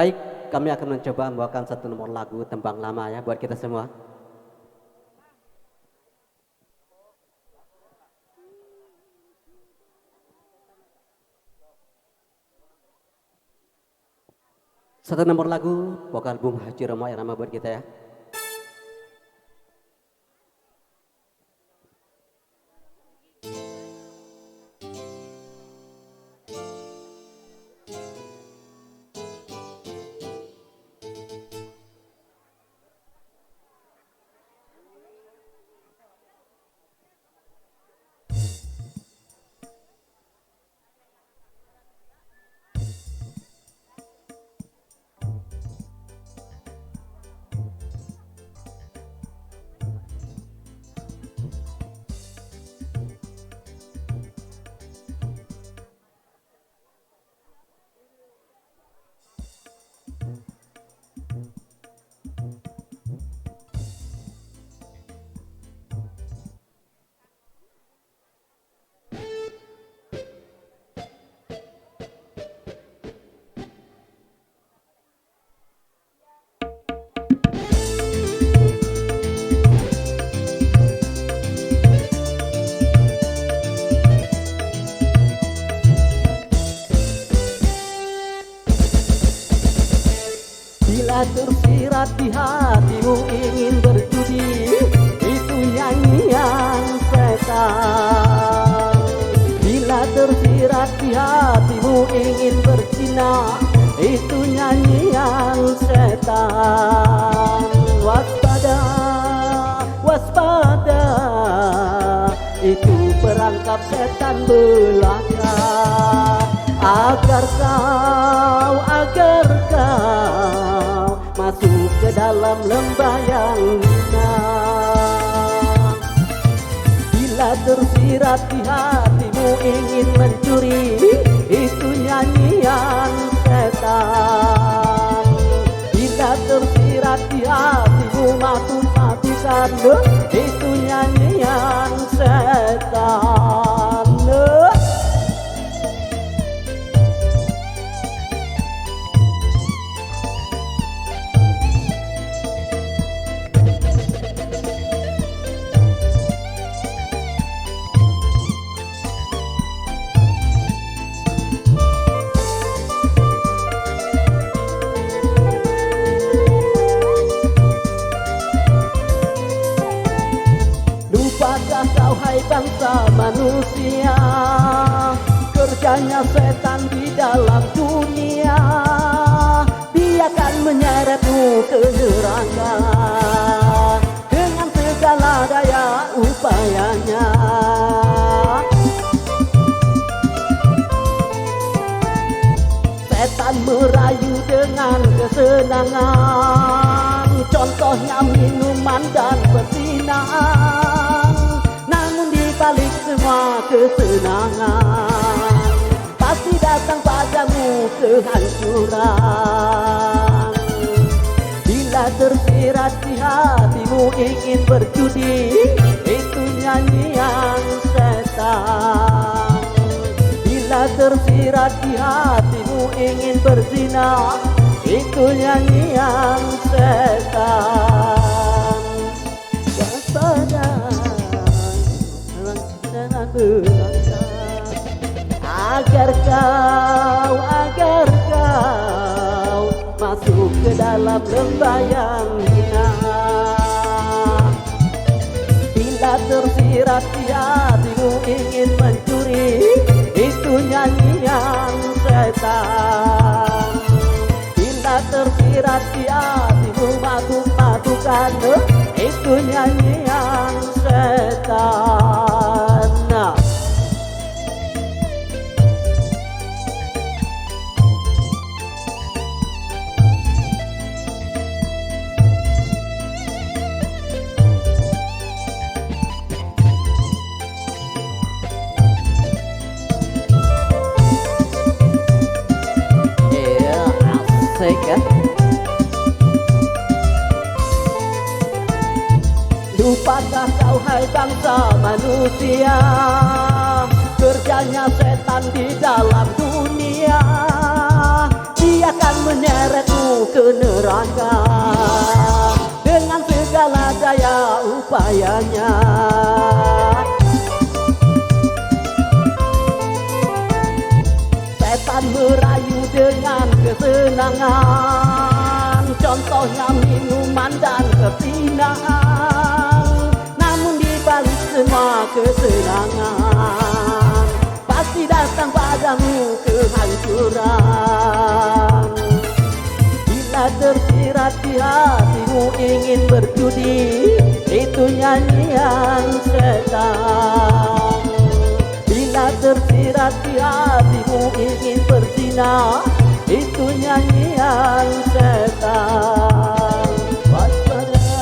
Baik, kami akan mencoba membawakan satu nomor lagu tembang lama ya buat kita semua. Satu nomor lagu vokal Bung Haji Romo Irama buat kita ya. Bila tersirat di hatimu ingin berjudi, itu nyanyian setan. Bila tersirat di hatimu ingin berzina, itu nyanyian setan. Waspada, waspada, itu perangkap setan belaka. Agar kau masuk ke dalam lembah yang hina. Bila tersirat di hatimu ingin mencuri, itu nyanyian setan. Bila tersirat di hatimu mati-matikan, itu nyanyian setan. Lupakah kau hai bangsa manusia, kerjanya setan di dalam dunia. Dia akan menyeretmu ke neraka dengan segala daya upayanya. Setan merayu dengan kesenangan, contohnya minuman dan perzinaan. Namun di balik semua kesenangan, pasti datang padamu kehancuran. Bila tersirat di hatimu ingin berjudi, itu nyanyian setan. Bila tersirat di hatimu ingin berzina, itu nyanyian setan. Waspada, agar kau masuk ke dalam lembah yang hina. Bila tersirat di hatimu ingin mencuri, itu nyanyian setan. Bila tersirat di hatimu matu-matukan, itu nyanyian setan. Asik kan? Lupakah kau hai bangsa manusia, kerjanya setan di dalam dunia. Dia Dia akan menyeretmu ke neraka dengan segala daya upayanya. Setan merayu dengan kesenangan, contohnya minuman dan kesinangan. Namun di balik semua kesenangan, pasti datang padamu kehancuran. Bila tersirat di hatimu ingin berjudi, itu nyanyian setan. Bila tersirat di hatimu ingin berzina, itu nyanyian setan. Waspada,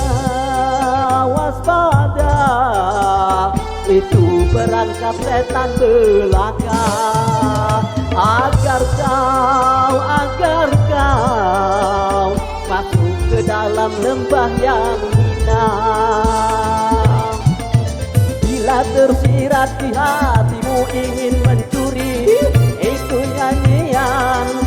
waspada, itu perangkap setan belaka. Agar kau masuk ke dalam lembah yang hina. Bila tersirat di hatimu ingin mencuri, itu nyanyian